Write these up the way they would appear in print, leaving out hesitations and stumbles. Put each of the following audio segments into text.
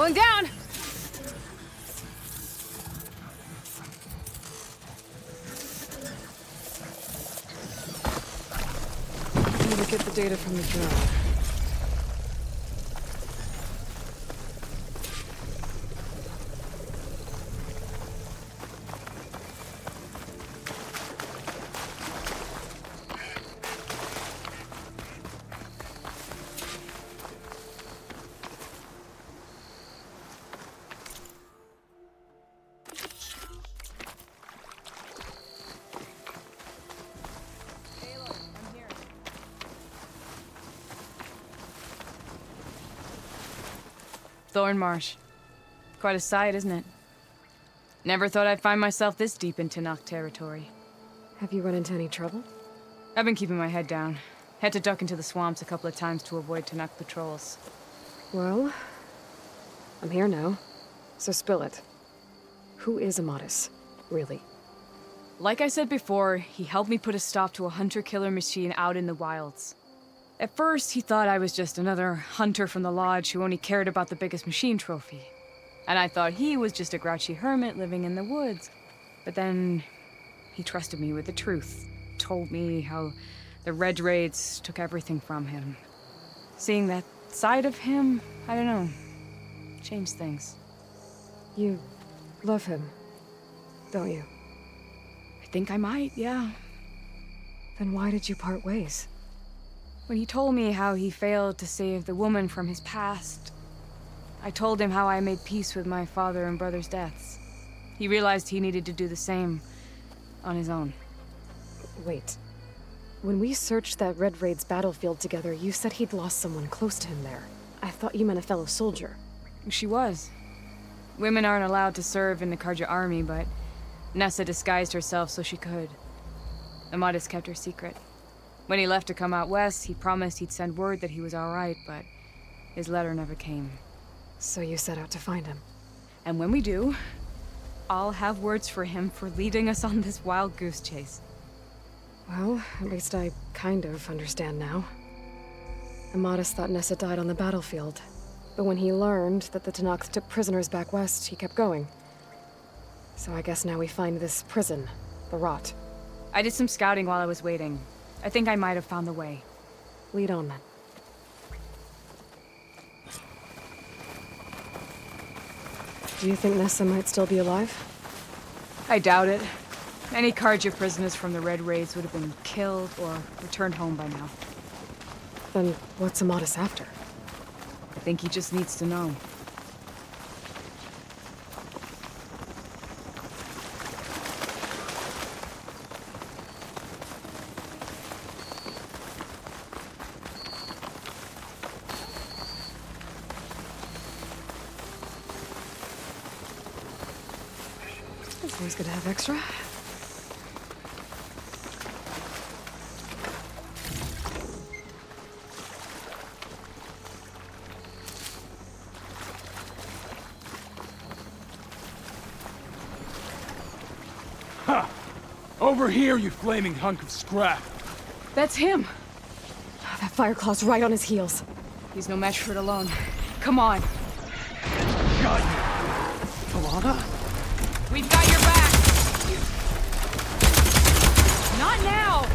Going down! I'm gonna get the data from the drone. Thornmarsh. Quite a sight, isn't it? Never thought I'd find myself this deep in Tenakth territory. Have you run into any trouble? I've been keeping my head down. Had to duck into the swamps a couple of times to avoid Tenakth patrols. Well, I'm here now, so spill it. Who is Amatis, really? Like I said before, he helped me put a stop to a hunter-killer machine out in the wilds. At first, he thought I was just another hunter from the lodge who only cared about the biggest machine trophy. And I thought he was just a grouchy hermit living in the woods. But then, he trusted me with the truth. Told me how the Red Raids took everything from him. Seeing that side of him, I don't know, changed things. You love him, don't you? I think I might, yeah. Then why did you part ways? When he told me how he failed to save the woman from his past, I told him how I made peace with my father and brother's deaths. He realized he needed to do the same on his own. Wait. When we searched that Red Raid's battlefield together, you said he'd lost someone close to him there. I thought you meant a fellow soldier. She was. Women aren't allowed to serve in the Karja army, but Nessa disguised herself so she could. Amatis kept her secret. When he left to come out west, he promised he'd send word that he was all right, but his letter never came. So you set out to find him? And when we do, I'll have words for him for leading us on this wild goose chase. Well, at least I kind of understand now. Amatis thought Nessa died on the battlefield, but when he learned that the Tenakth took prisoners back west, he kept going. So I guess now we find this prison, the Rot. I did some scouting while I was waiting. I think I might have found the way. Lead on, then. Do you think Nessa might still be alive? I doubt it. Any Karja prisoners from the Red Raids would have been killed or returned home by now. Then what's Amatis after? I think he just needs to know. It's always good to have extra. Ha! Over here, you flaming hunk of scrap! That's him! That Fireclaw's right on his heels. He's no match for it alone. Come on. Got you! Alana? We've got your back! Not now!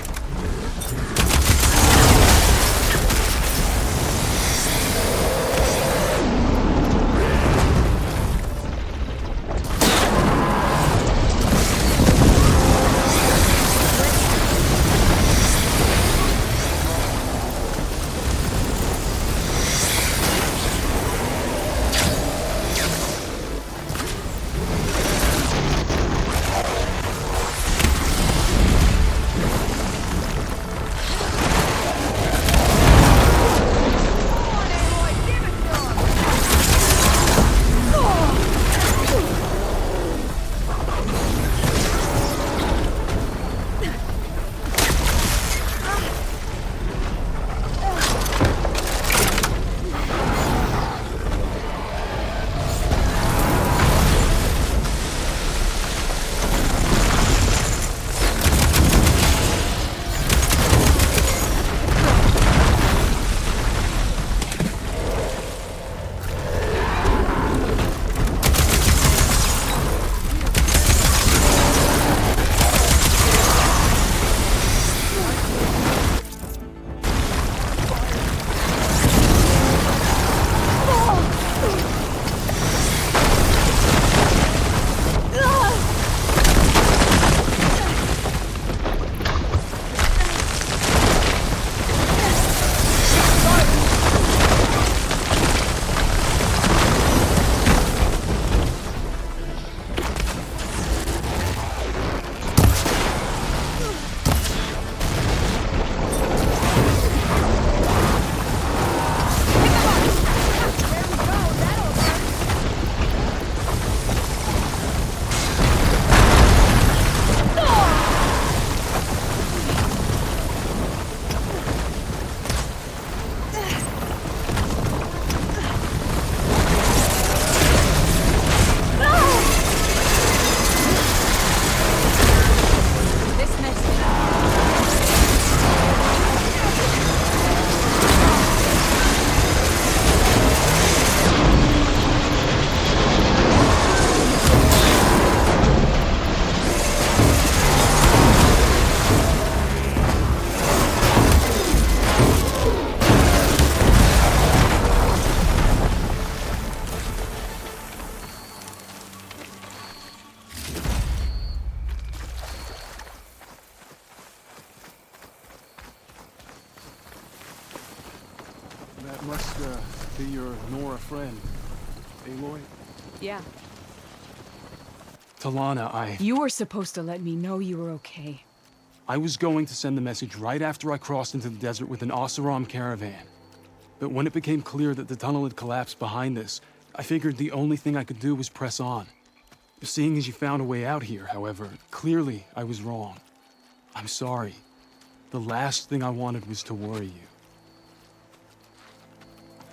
That must be your Nora friend, Aloy? Yeah. Talana, You were supposed to let me know you were okay. I was going to send the message right after I crossed into the desert with an Oseram caravan. But when it became clear that the tunnel had collapsed behind us, I figured the only thing I could do was press on. Seeing as you found a way out here, however, clearly I was wrong. I'm sorry. The last thing I wanted was to worry you.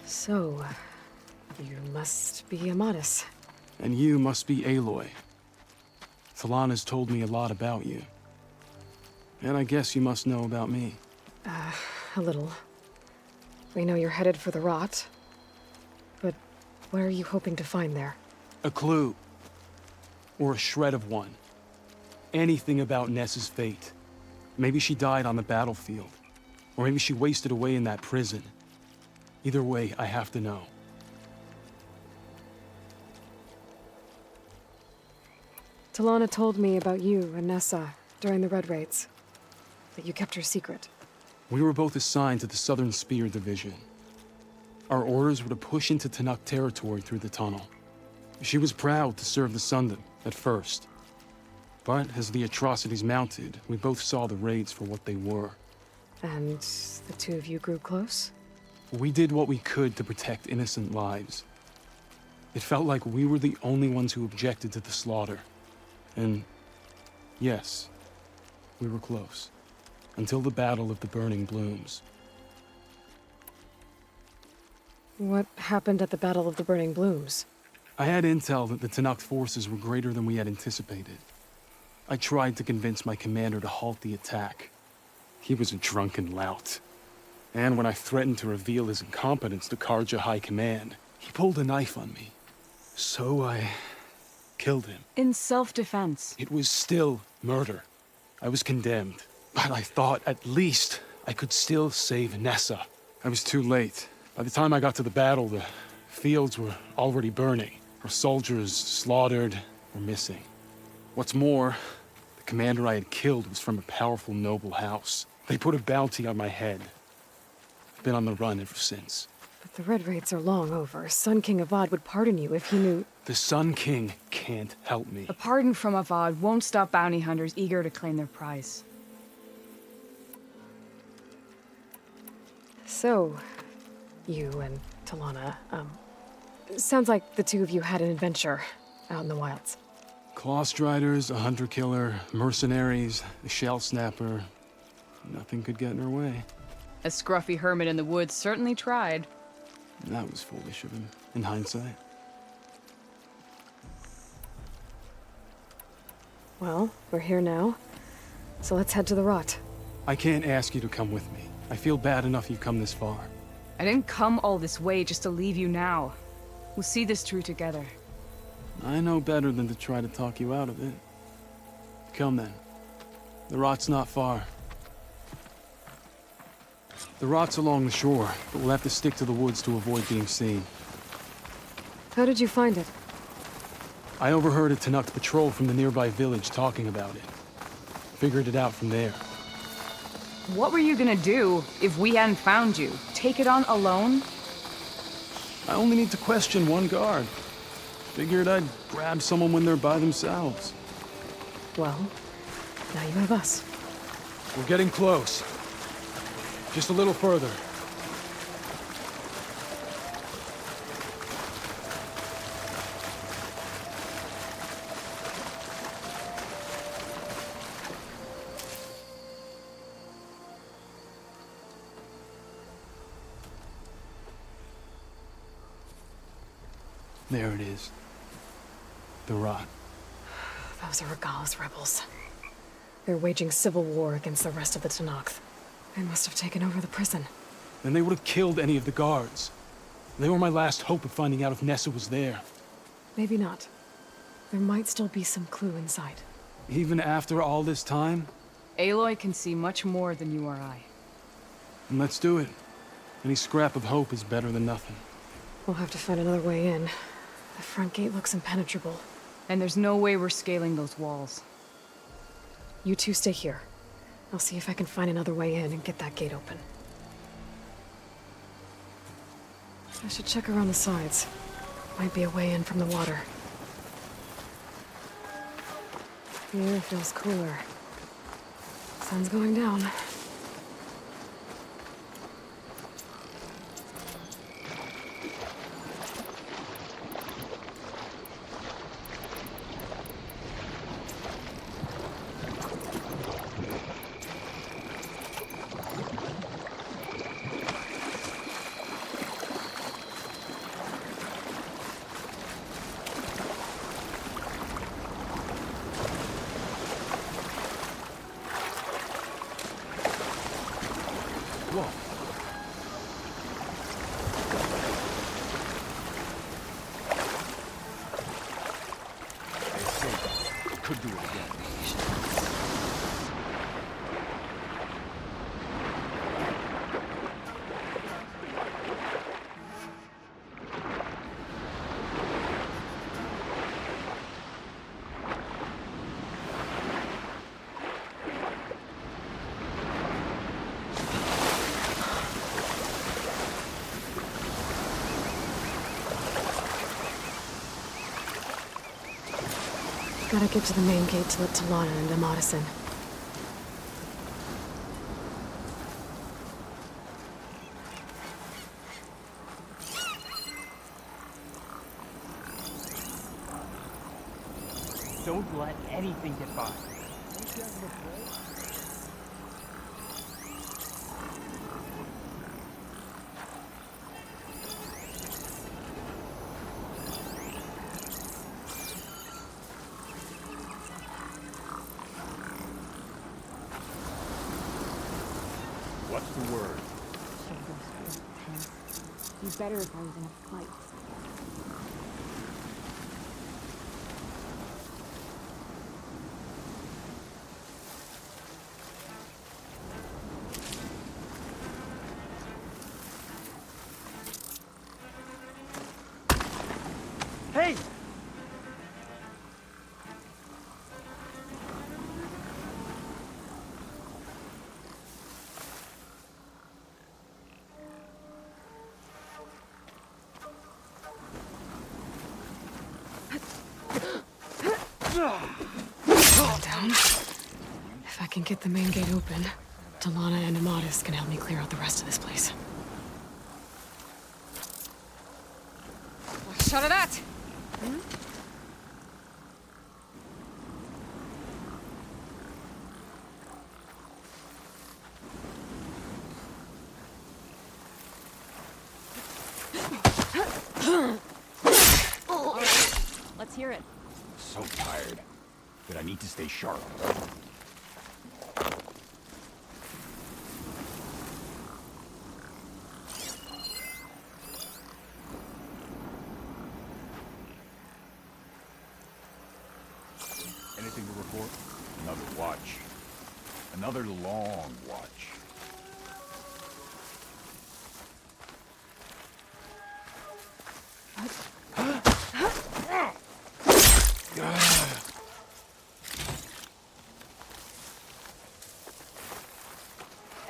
So, you must be Amatis. And you must be Aloy. Talana's told me a lot about you. And I guess you must know about me. A little. We know you're headed for the rot. But what are you hoping to find there? A clue. Or a shred of one. Anything about Ness's fate. Maybe she died on the battlefield. Or maybe she wasted away in that prison. Either way, I have to know. Talana told me about you and Nessa during the Red Raids. That you kept her secret. We were both assigned to the Southern Spear Division. Our orders were to push into Tanakh territory through the tunnel. She was proud to serve the Sundom at first. But as the atrocities mounted, we both saw the raids for what they were. And the two of you grew close? We did what we could to protect innocent lives. It felt like we were the only ones who objected to the slaughter. And yes, we were close. Until the Battle of the Burning Blooms. What happened at the Battle of the Burning Blooms? I had intel that the Tanakh forces were greater than we had anticipated. I tried to convince my commander to halt the attack. He was a drunken lout. And when I threatened to reveal his incompetence to Karja High Command, he pulled a knife on me. So I killed him. In self-defense. It was still murder. I was condemned. But I thought at least I could still save Nessa. I was too late. By the time I got to the battle, the fields were already burning. Our soldiers slaughtered or missing. What's more, the commander I had killed was from a powerful noble house. They put a bounty on my head. I've been on the run ever since. But the Red Raids are long over. Sun King Avad would pardon you if he knew... The Sun King can't help me. A pardon from Avad won't stop bounty hunters eager to claim their prize. So, you and Talana, sounds like the two of you had an adventure out in the wilds. Claw Striders, a hunter-killer, mercenaries, a shell snapper. Nothing could get in her way. A scruffy hermit in the woods certainly tried. That was foolish of him, in hindsight. Well, we're here now, so let's head to the rot. I can't ask you to come with me. I feel bad enough you've come this far. I didn't come all this way just to leave you now. We'll see this through together. I know better than to try to talk you out of it. Come then. The rot's not far. The rot's along the shore, but we'll have to stick to the woods to avoid being seen. How did you find it? I overheard a Tanakh patrol from the nearby village talking about it. Figured it out from there. What were you gonna do if we hadn't found you? Take it on alone? I only need to question one guard. Figured I'd grab someone when they're by themselves. Well, now you have us. We're getting close. Just a little further. There it is. The rot. Those are Regal's rebels. They're waging civil war against the rest of the Tanakh. They must have taken over the prison. Then they would have killed any of the guards. They were my last hope of finding out if Nessa was there. Maybe not. There might still be some clue inside. Even after all this time? Aloy can see much more than you or I. Then let's do it. Any scrap of hope is better than nothing. We'll have to find another way in. The front gate looks impenetrable. And there's no way we're scaling those walls. You two stay here. I'll see if I can find another way in and get that gate open. I should check around the sides. Might be a way in from the water. Here feels cooler. Sun's going down. Whoa. It's safe. Could do it again. Gotta get to the main gate to let Talana and Amadis in. Don't let anything get by. What's the word? Be better if I was in a fight. Hey! Calm down. If I can get the main gate open, Talana and Amadis can help me clear out the rest of this place. Shut it at! All right, let's hear it. So tired, but I need to stay sharp. Anything to report? Another watch. Another long watch.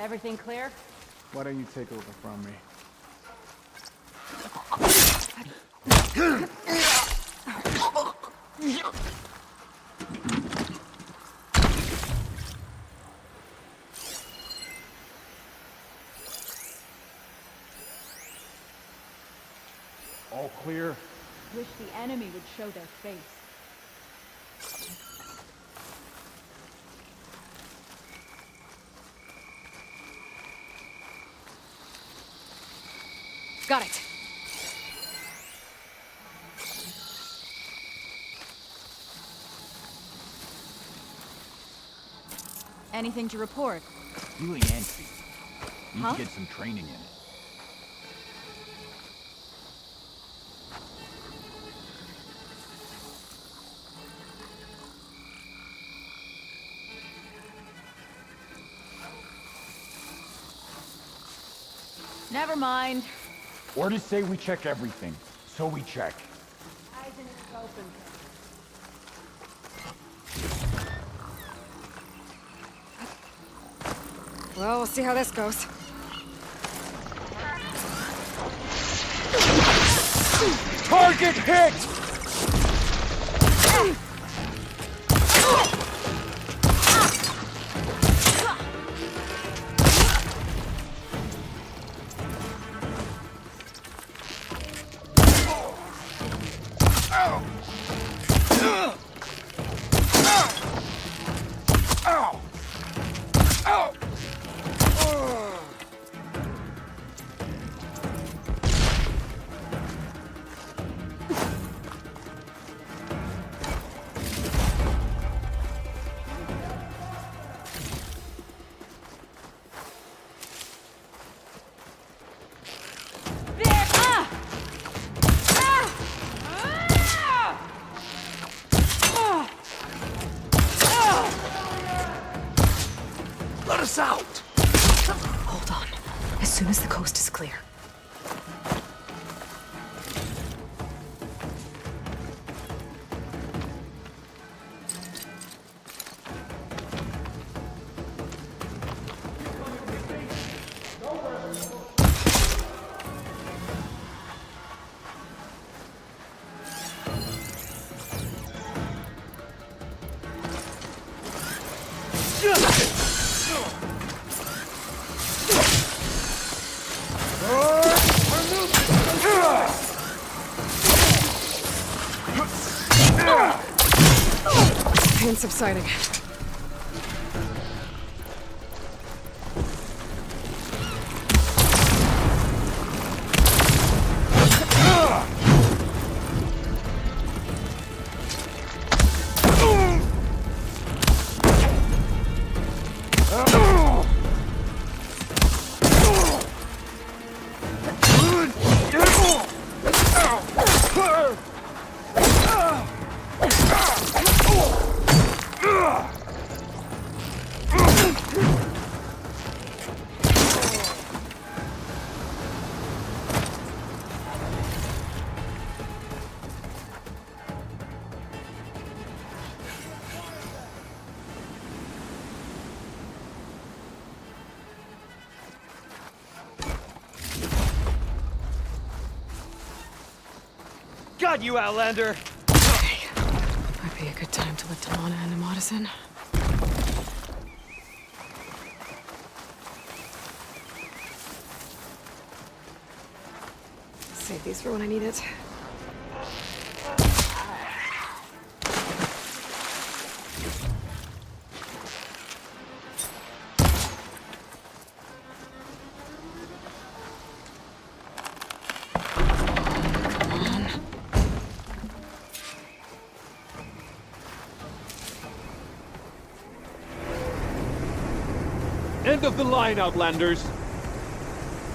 Everything clear? Why don't you take over from me? All clear? Wish the enemy would show their face. Got it. Anything to report? Really antsy. Need Huh? to get some training in. Never mind. Orders say we check everything, so we check. Eyes in its open. Well, we'll see how this goes. Target hit! Let us out! Hold on. As soon as the coast is clear. Pain subsiding. Got you, Outlander! Okay. Might be a good time to lift Alana and Amadison. Save these for when I need it. End of the line, Outlanders!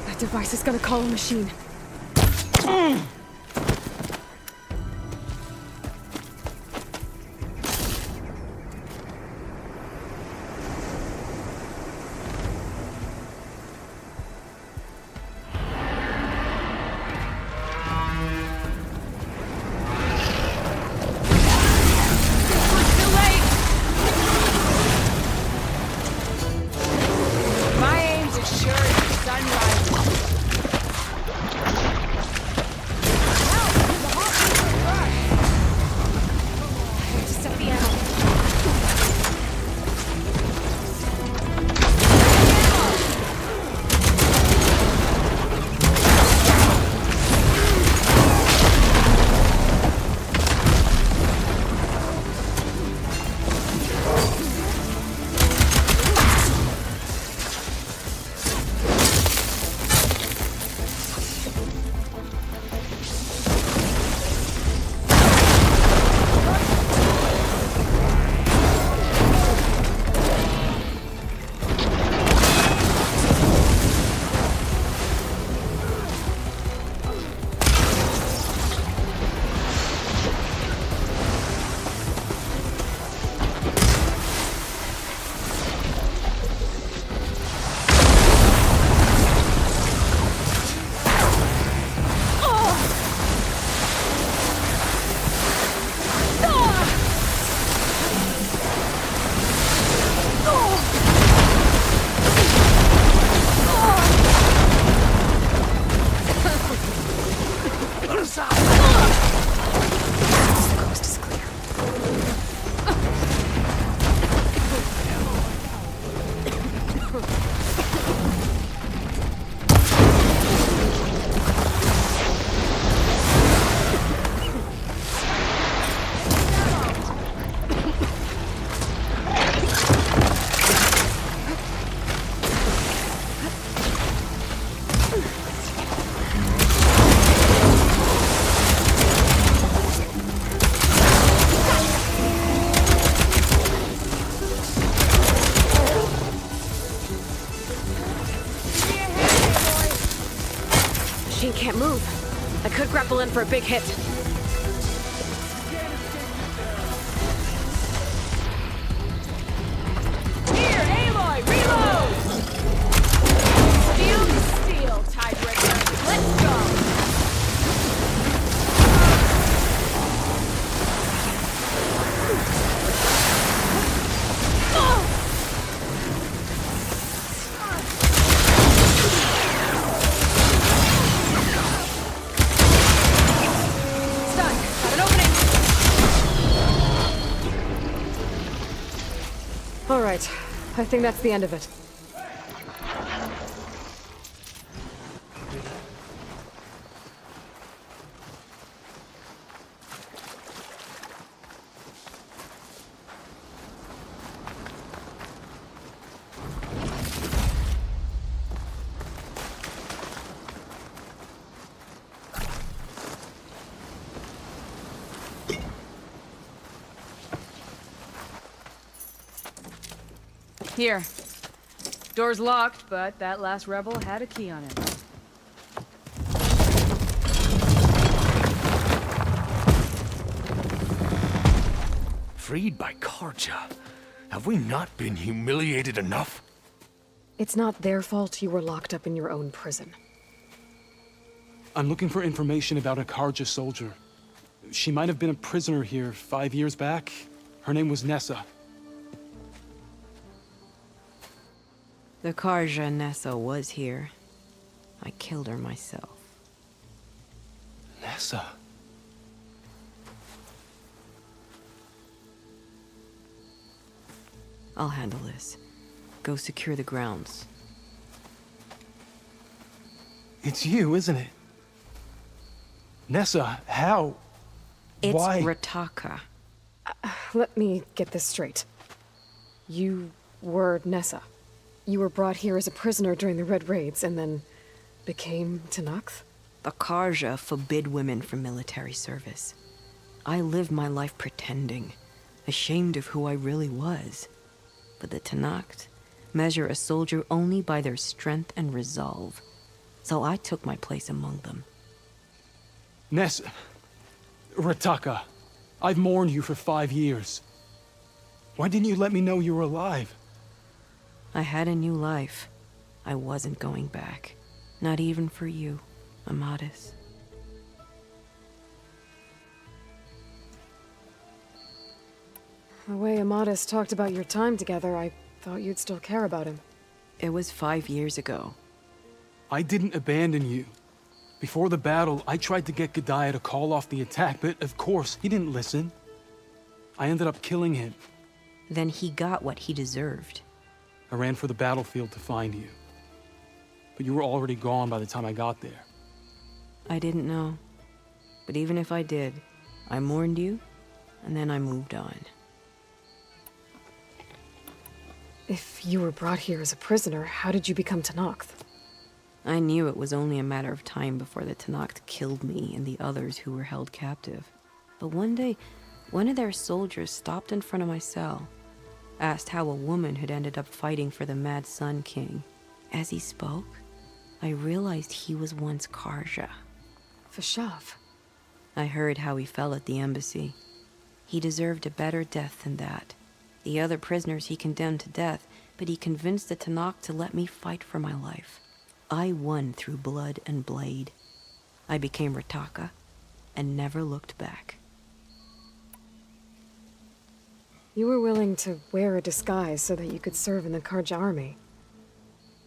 That device is gonna call a machine. My aim's as sure as the sun rises. can't move. I could grapple in for a big hit. Here, Aloy, reload! Steel to steel, Tiebreaker. Let's go! All right, I think that's the end of it. Here. Door's locked, but that last rebel had a key on it. Freed by Karja? Have we not been humiliated enough? It's not their fault you were locked up in your own prison. I'm looking for information about a Karja soldier. She might have been a prisoner here 5 years back. Her name was Nessa. The Karja Nessa was here. I killed her myself. Nessa? I'll handle this. Go secure the grounds. It's you, isn't it? Nessa, how? It's Why? Rataka. Let me get this straight. You were Nessa. You were brought here as a prisoner during the Red Raids and then became Tenakth? The Karja forbid women from military service. I lived my life pretending, ashamed of who I really was. But the Tenakth measure a soldier only by their strength and resolve. So I took my place among them. Nessa... Rataka, I've mourned you for 5 years. Why didn't you let me know you were alive? I had a new life. I wasn't going back. Not even for you, Amadis. The way Amadis talked about your time together, I thought you'd still care about him. It was 5 years ago. I didn't abandon you. Before the battle, I tried to get G'daiah to call off the attack, but of course, he didn't listen. I ended up killing him. Then he got what he deserved. I ran for the battlefield to find you. But you were already gone by the time I got there. I didn't know. But even if I did, I mourned you, and then I moved on. If you were brought here as a prisoner, how did you become Tenakth? I knew it was only a matter of time before the Tenakth killed me and the others who were held captive. But one day, one of their soldiers stopped in front of my cell, asked how a woman had ended up fighting for the Mad Sun King. As he spoke, I realized he was once Karja. Vashav. I heard how he fell at the embassy. He deserved a better death than that. The other prisoners he condemned to death, but he convinced the Tenakth to let me fight for my life. I won through blood and blade. I became Rataka and never looked back. You were willing to wear a disguise so that you could serve in the Karja army.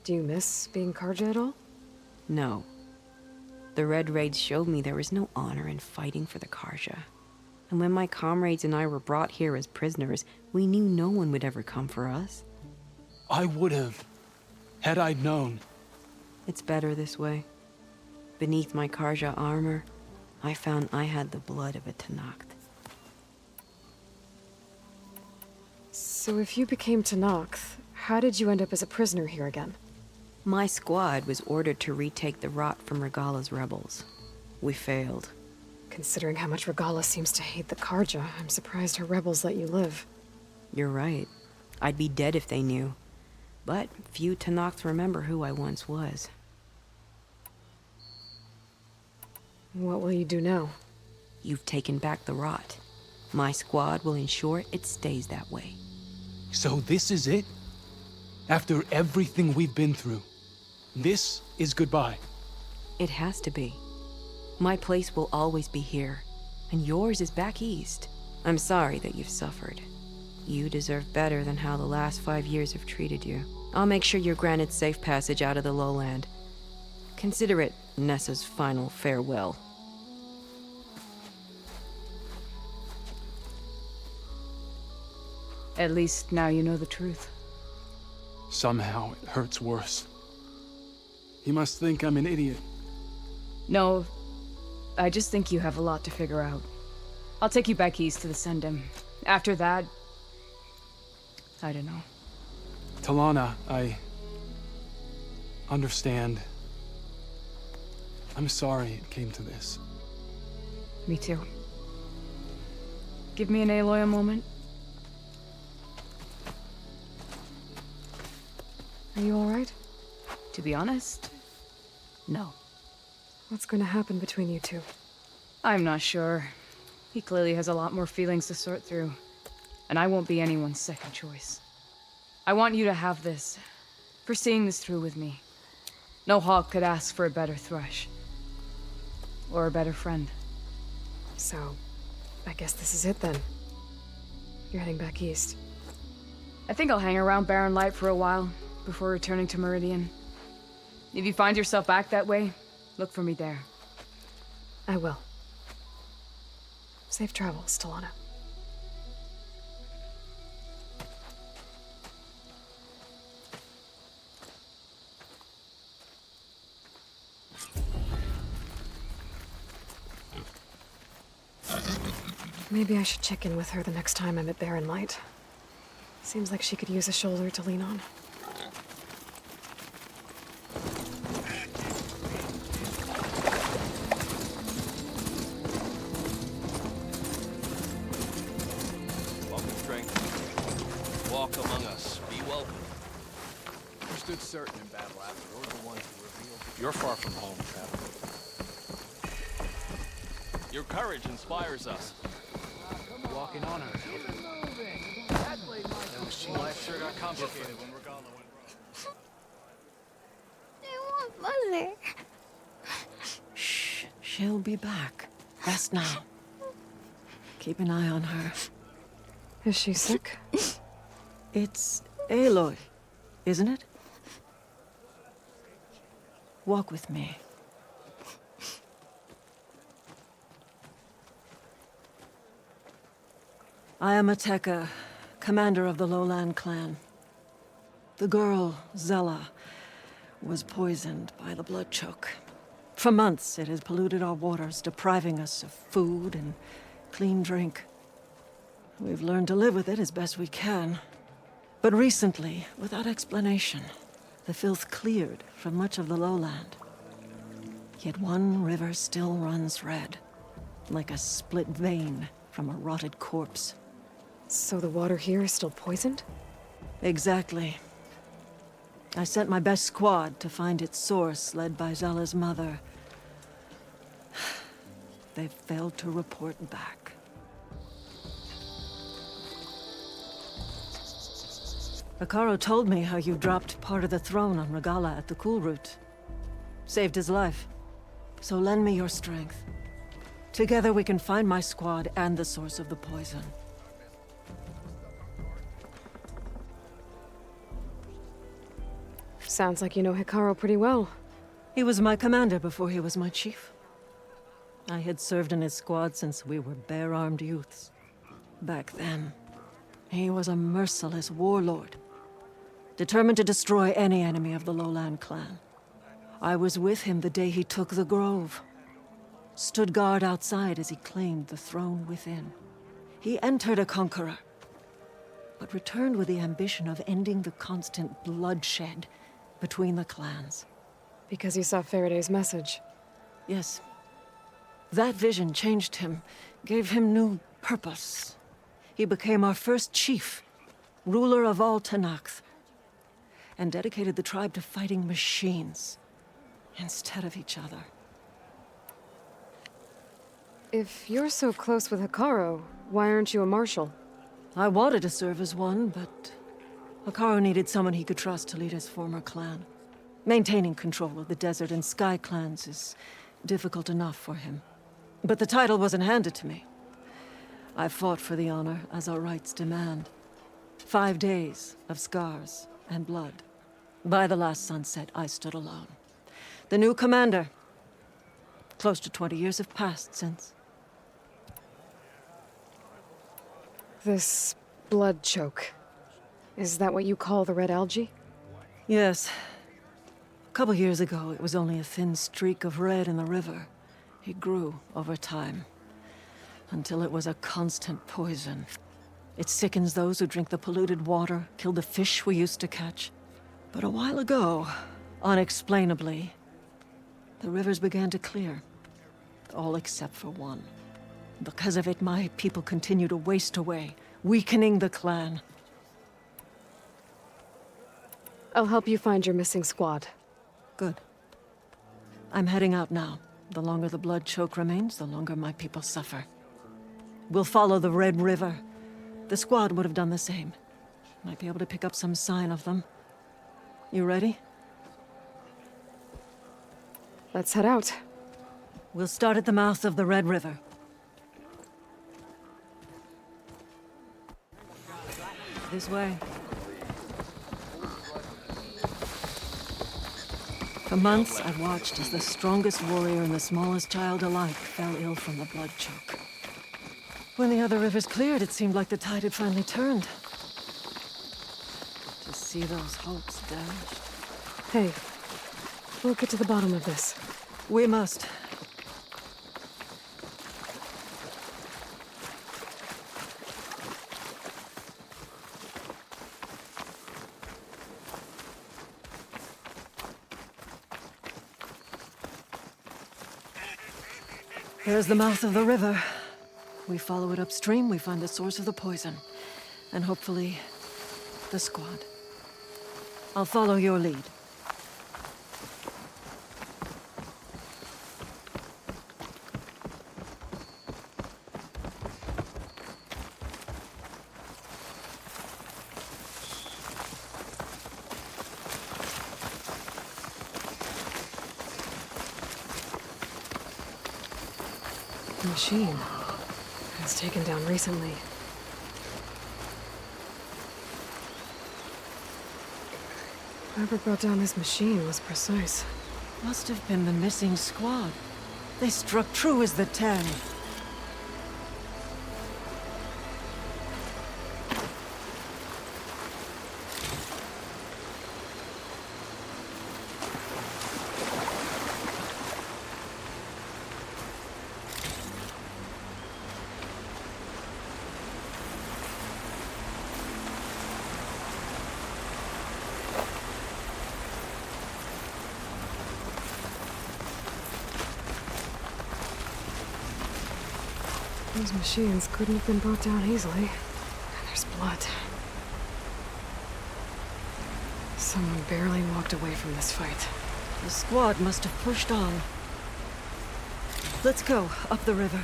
Do you miss being Karja at all? No. The Red Raids showed me there was no honor in fighting for the Karja. And when my comrades and I were brought here as prisoners, we knew no one would ever come for us. I would have, had I known. It's better this way. Beneath my Karja armor, I found I had the blood of a Tenakth. So if you became Tenakth, how did you end up as a prisoner here again? My squad was ordered to retake the Rot from Regala's rebels. We failed. Considering how much Regala seems to hate the Karja, I'm surprised her rebels let you live. You're right. I'd be dead if they knew. But few Tenakths remember who I once was. What will you do now? You've taken back the rot. My squad will ensure it stays that way. So this is it? After everything we've been through, this is goodbye. It has to be. My place will always be here, and yours is back east. I'm sorry that you've suffered. You deserve better than how the last 5 years have treated you. I'll make sure you're granted safe passage out of the lowland. Consider it Nessa's final farewell. At least now you know the truth. Somehow it hurts worse. He must think I'm an idiot. No, I just think you have a lot to figure out. I'll take you back east to the Sendem. After that, I don't know. Talana, I understand. I'm sorry it came to this. Me too. Give me an Aloy a moment. Are you alright? To be honest, no. What's going to happen between you two? I'm not sure. He clearly has a lot more feelings to sort through. And I won't be anyone's second choice. I want you to have this, for seeing this through with me. No hawk could ask for a better thrush. Or a better friend. So, I guess this is it then. You're heading back east. I think I'll hang around Barren Light for a while, before returning to Meridian. If you find yourself back that way, look for me there. I will. Safe travels, Talana. Maybe I should check in with her the next time I'm at Barren Light. Seems like she could use a shoulder to lean on. Welcome, strength. Walk among us. Be welcome. You stood certain in battle after. Those are the ones who revealed. You're far from home, traveler. Your courage inspires us. Walking on her. Life sure got complicated when Regala went wrong. I want Mother. Shh. She'll be back. Rest now. Keep an eye on her. Is she sick? It's Aloy, isn't it? Walk with me. I am Ateka, commander of the Lowland clan. The girl, Zella, was poisoned by the blood choke. For months, it has polluted our waters, depriving us of food and clean drink. We've learned to live with it as best we can. But recently, without explanation, the filth cleared from much of the lowland. Yet one river still runs red, like a split vein from a rotted corpse. So the water here is still poisoned? Exactly. I sent my best squad to find its source, led by Zella's mother. They failed to report back. Akaro told me how you dropped part of the throne on Regala at the Cool Route. Saved his life. So lend me your strength. Together we can find my squad and the source of the poison. Sounds like you know Hikaru pretty well. He was my commander before he was my chief. I had served in his squad since we were bare-armed youths. Back then, he was a merciless warlord, determined to destroy any enemy of the Lowland clan. I was with him the day he took the Grove. Stood guard outside as he claimed the throne within. He entered a conqueror, but returned with the ambition of ending the constant bloodshed between the clans. Because you saw Faraday's message. Yes. That vision changed him, gave him new purpose. He became our first chief, ruler of all Tenakth, and dedicated the tribe to fighting machines instead of each other. If you're so close with Hikaru, why aren't you a marshal? I wanted to serve as one, but Hikaru needed someone he could trust to lead his former clan. Maintaining control of the desert and sky clans is difficult enough for him. But the title wasn't handed to me. I fought for the honor as our rights demand. 5 days of scars and blood. By the last sunset, I stood alone. The new commander. Close to 20 years have passed since. This blood choke. Is that what you call the red algae? Yes. A couple years ago, it was only a thin streak of red in the river. It grew over time, until it was a constant poison. It sickens those who drink the polluted water, killed the fish we used to catch. But a while ago, unexplainably, the rivers began to clear. All except for one. Because of it, my people continue to waste away, weakening the clan. I'll help you find your missing squad. Good. I'm heading out now. The longer the blood choke remains, the longer my people suffer. We'll follow the Red River. The squad would have done the same. Might be able to pick up some sign of them. You ready? Let's head out. We'll start at the mouth of the Red River. This way. For months, I've watched as the strongest warrior and the smallest child alike fell ill from the blood choke. When the other rivers cleared, it seemed like the tide had finally turned. To see those hopes dashed. Hey, we'll get to the bottom of this. We must. There's the mouth of the river. We follow it upstream, we find the source of the poison. And hopefully, the squad. I'll follow your lead. The machine. It was taken down recently. Whoever brought down this machine was precise. Must have been the missing squad. They struck true as the 10. Those machines couldn't have been brought down easily. And there's blood. Someone barely walked away from this fight. The squad must have pushed on. Let's go, up the river.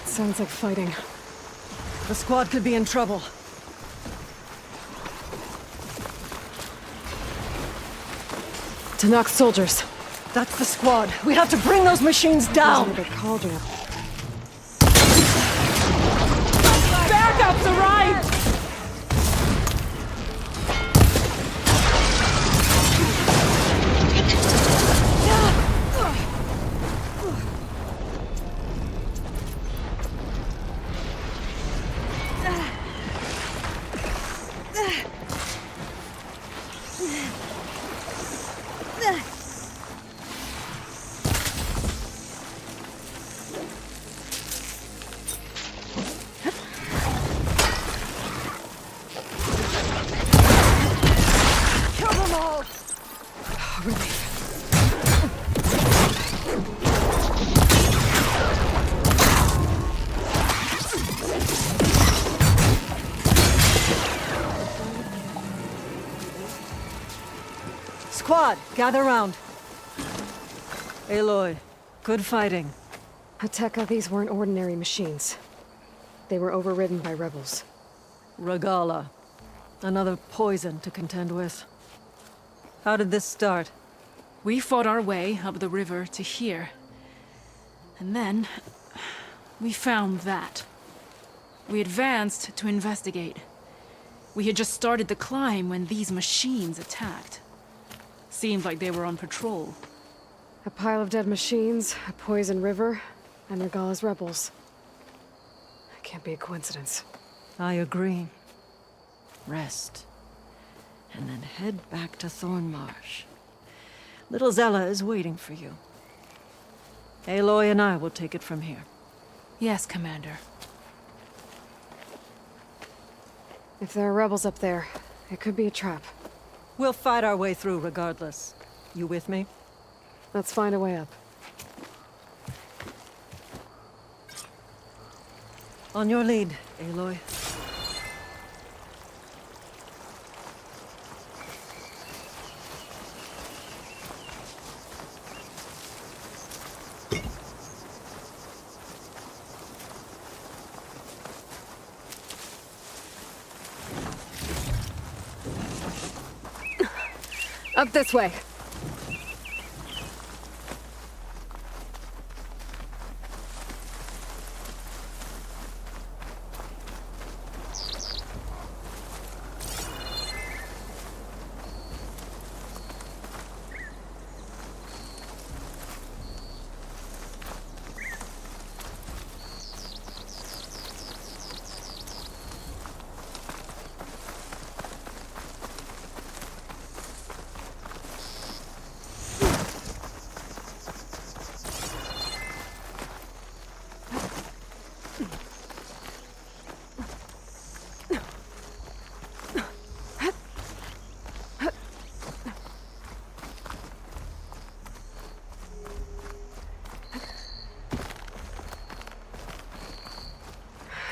Sounds like fighting. The squad could be in trouble. Tanakh soldiers. That's the squad. We have to bring those machines down! There's another cauldron. Backup's arrived! Kill them squad, gather round. Aloy, good fighting. Hateka, these weren't ordinary machines. They were overridden by rebels. Regala, another poison to contend with. How did this start? We fought our way up the river to here. And then, we found that. We advanced to investigate. We had just started the climb when these machines attacked. Seemed like they were on patrol. A pile of dead machines, a poison river, and Regala's rebels. It can't be a coincidence. I agree. Rest. And then head back to Thornmarsh. Little Zella is waiting for you. Aloy and I will take it from here. Yes, Commander. If there are rebels up there, it could be a trap. We'll fight our way through regardless. You with me? Let's find a way up. On your lead, Aloy. Up this way.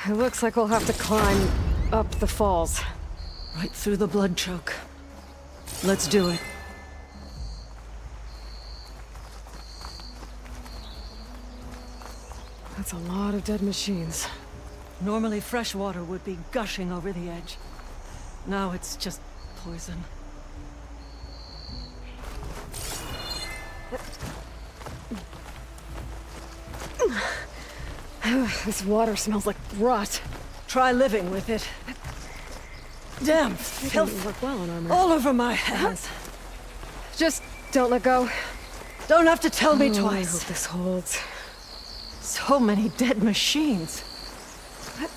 It looks like we'll have to climb up the falls. Right through the blood choke. Let's do it. That's a lot of dead machines. Normally fresh water would be gushing over the edge. Now it's just poison. This water smells like rot. Try living with it. Damn, It didn't filth work well on armor. all over my hands. Just don't let go. Don't have to tell me I hope twice. this holds. So many dead machines.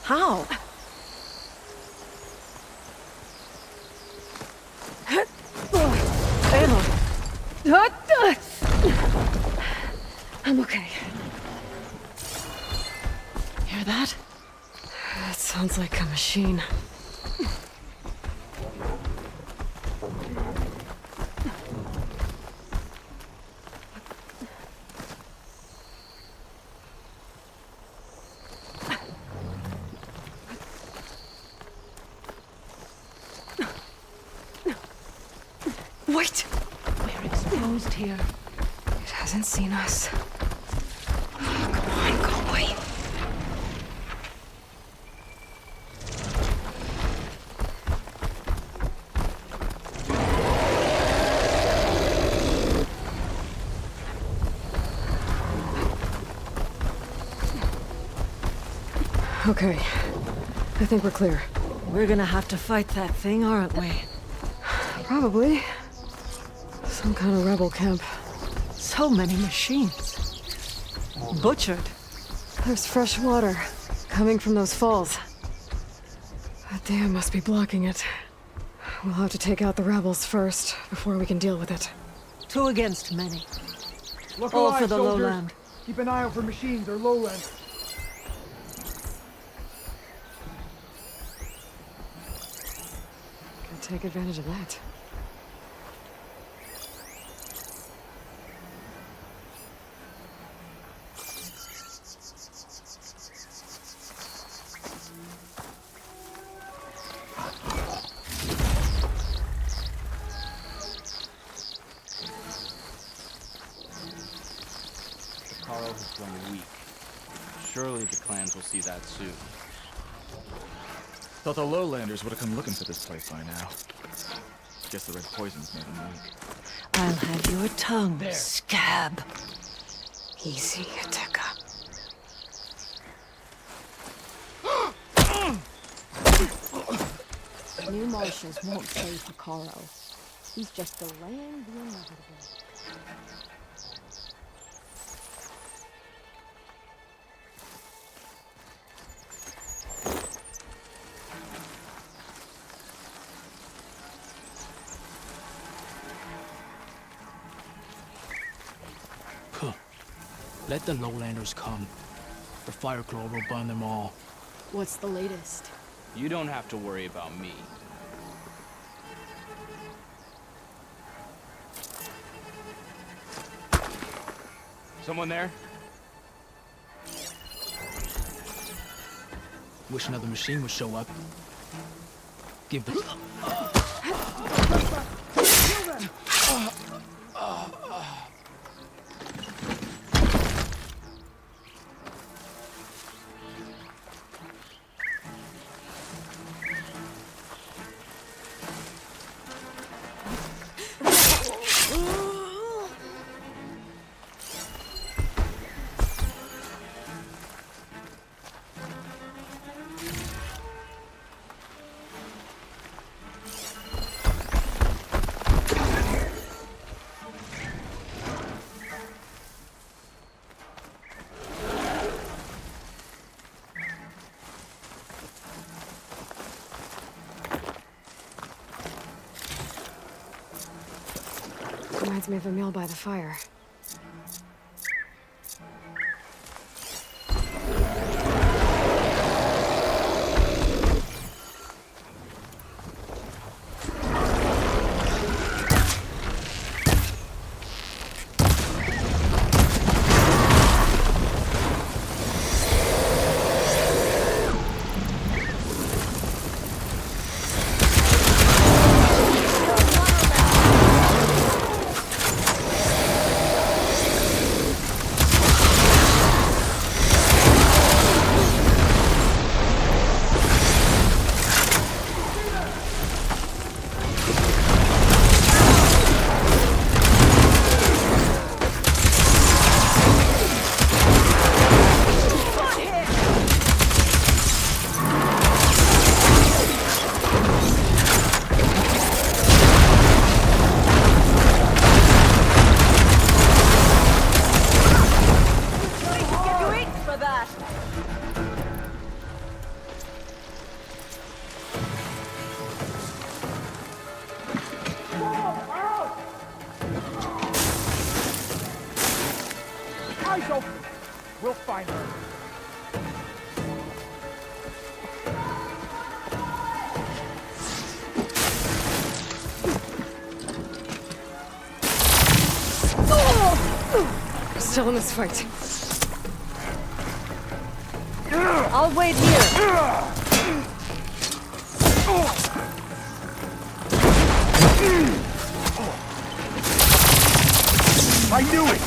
How? Aloy, I'm okay. hear that? That sounds like a machine. Wait! We're exposed here. It hasn't seen us. Come on, go away. Okay. I think we're clear. We're gonna have to fight that thing, aren't we? Probably. Some kind of rebel camp. So many machines. Butchered. There's fresh water coming from those falls. That dam must be blocking it. We'll have to take out the rebels first before we can deal with it. 2 against many. Look All alive, for the soldiers. lowland. Keep an eye out for machines or lowland. Can take advantage of that. Surely the clans will see that soon. Thought the lowlanders would have come looking for this place by now. Guess the red poison's made them weak. I'll have your tongue, scab. Easy, Ateka. The new marshals won't save Hikaru. He's just delaying the inevitable. Let the lowlanders come. The fire claw will burn them all. What's the latest? You don't have to worry about me. Someone there? Wish another machine would show up. Give the... Reminds me of a meal by the fire. We'll find her. We're still in this fight. I'll wait here. I knew it!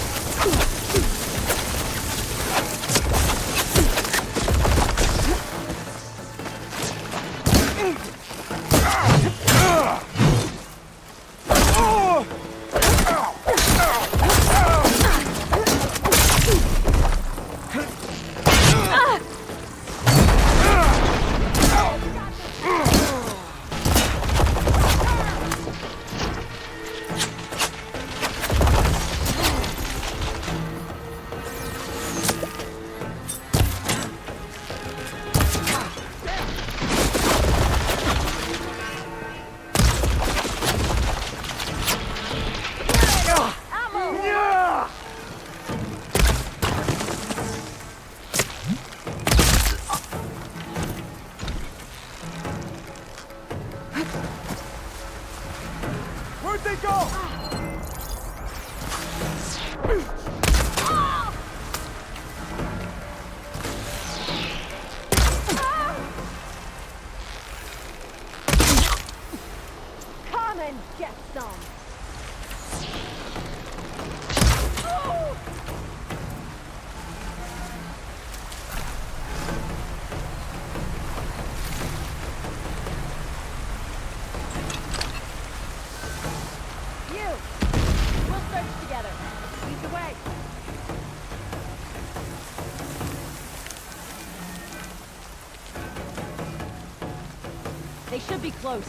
They should be close.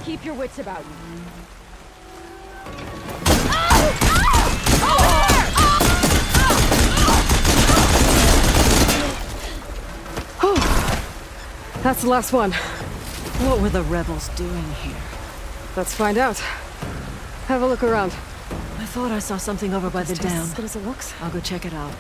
Keep your wits about you. That's the last one. What were the rebels doing here? Let's find out. Have a look around. I thought I saw something over by the dam. As good as it looks. I'll go check it out.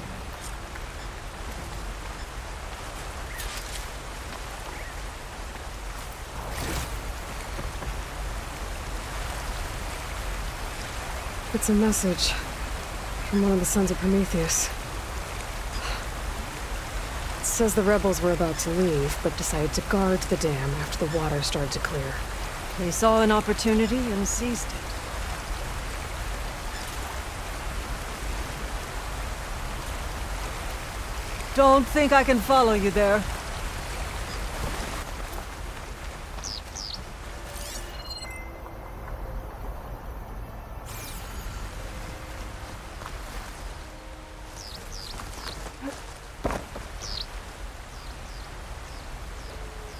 It's a message from one of the sons of Prometheus. It says the rebels were about to leave, but decided to guard the dam after the water started to clear. They saw an opportunity and seized it. Don't think I can follow you there.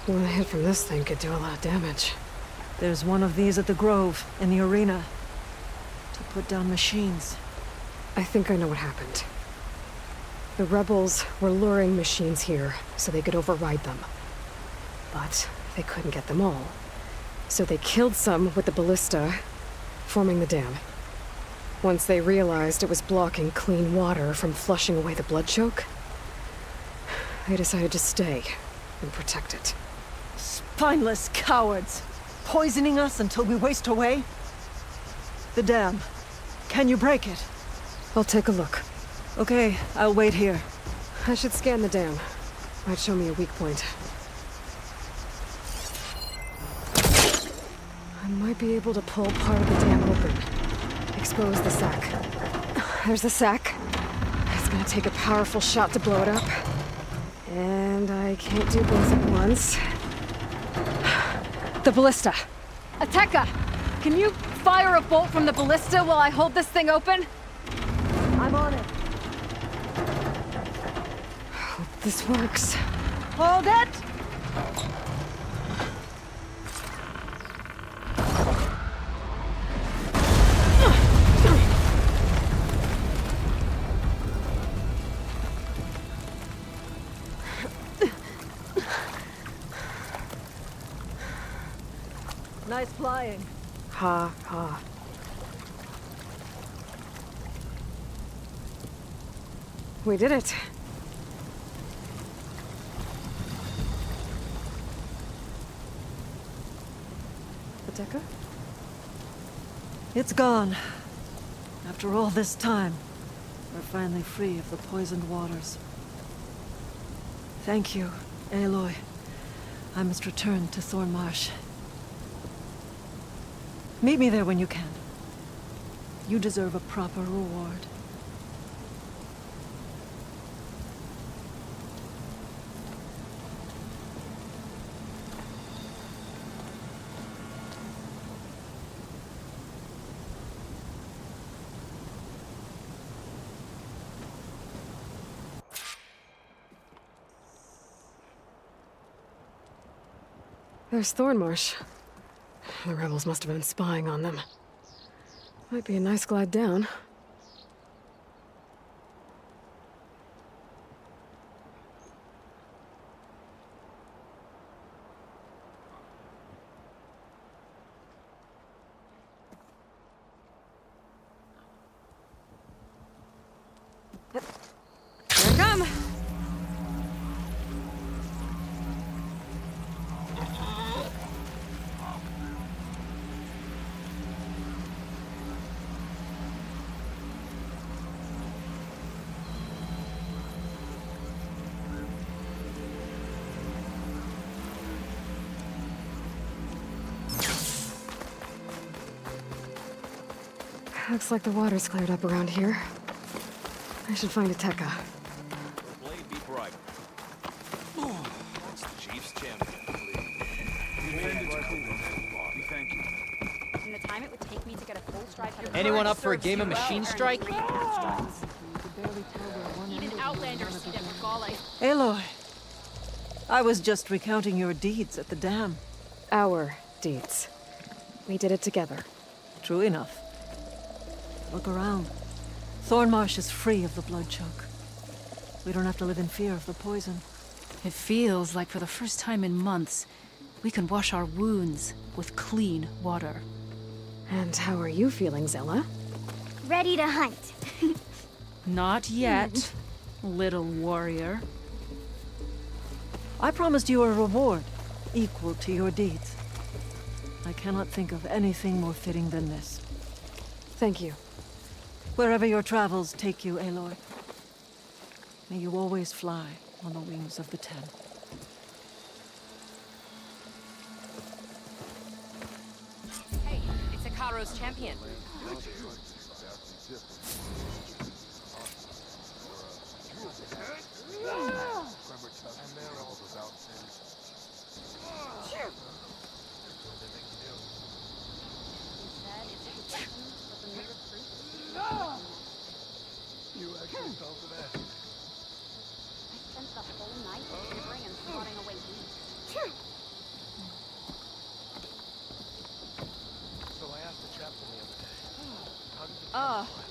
One hit from this thing could do a lot of damage. There's one of these at the Grove, in the arena. To put down machines. I think I know what happened. The rebels were luring machines here so they could override them. But they couldn't get them all. So they killed some with the ballista, forming the dam. Once they realized it was blocking clean water from flushing away the blood choke, they decided to stay and protect it. Spineless cowards! Poisoning us until we waste away? The dam. Can you break it? I'll take a look. Okay, I'll wait here. I should scan the dam. Might show me a weak point. I might be able to pull part of the dam open. Expose the sack. There's the sack. It's gonna take a powerful shot to blow it up. And I can't do both at once. The ballista! Ateka! Can you fire a bolt from the ballista while I hold this thing open? I'm on it. Hope this works. Hold it! Nice flying. Ha, ha. We did it. Ateka? It's gone. After all this time, we're finally free of the poisoned waters. Thank you, Aloy. I must return to Thornmarsh. Meet me there when you can. You deserve a proper reward. There's Thornmarsh. The rebels must have been spying on them. Might be a nice glide down. Here I come! Looks like the water's cleared up around here. I should find Ateka. Blade be bright. That's the Chief's champion. In the time it would take me to get a full strike. Anyone up for a game of machine strike? Even Outlanders see that Gaulle. Aloy, I was just recounting your deeds at the dam. our deeds. We did it together. True enough. Look around. Thornmarsh is free of the blood choke. We don't have to live in fear of the poison. It feels like for the first time in months, we can wash our wounds with clean water. And how are you feeling, Zella? Ready to hunt. Not yet, little warrior. I promised you a reward equal to your deeds. I cannot think of anything more fitting than this. Thank you. Wherever your travels take you, Aloy, may you always fly on the wings of the Ten. Hey, it's Akaro's champion. You actually fell for that. I spent the whole night shivering and swatting away weeds. So I asked the chaplain the other day. How did you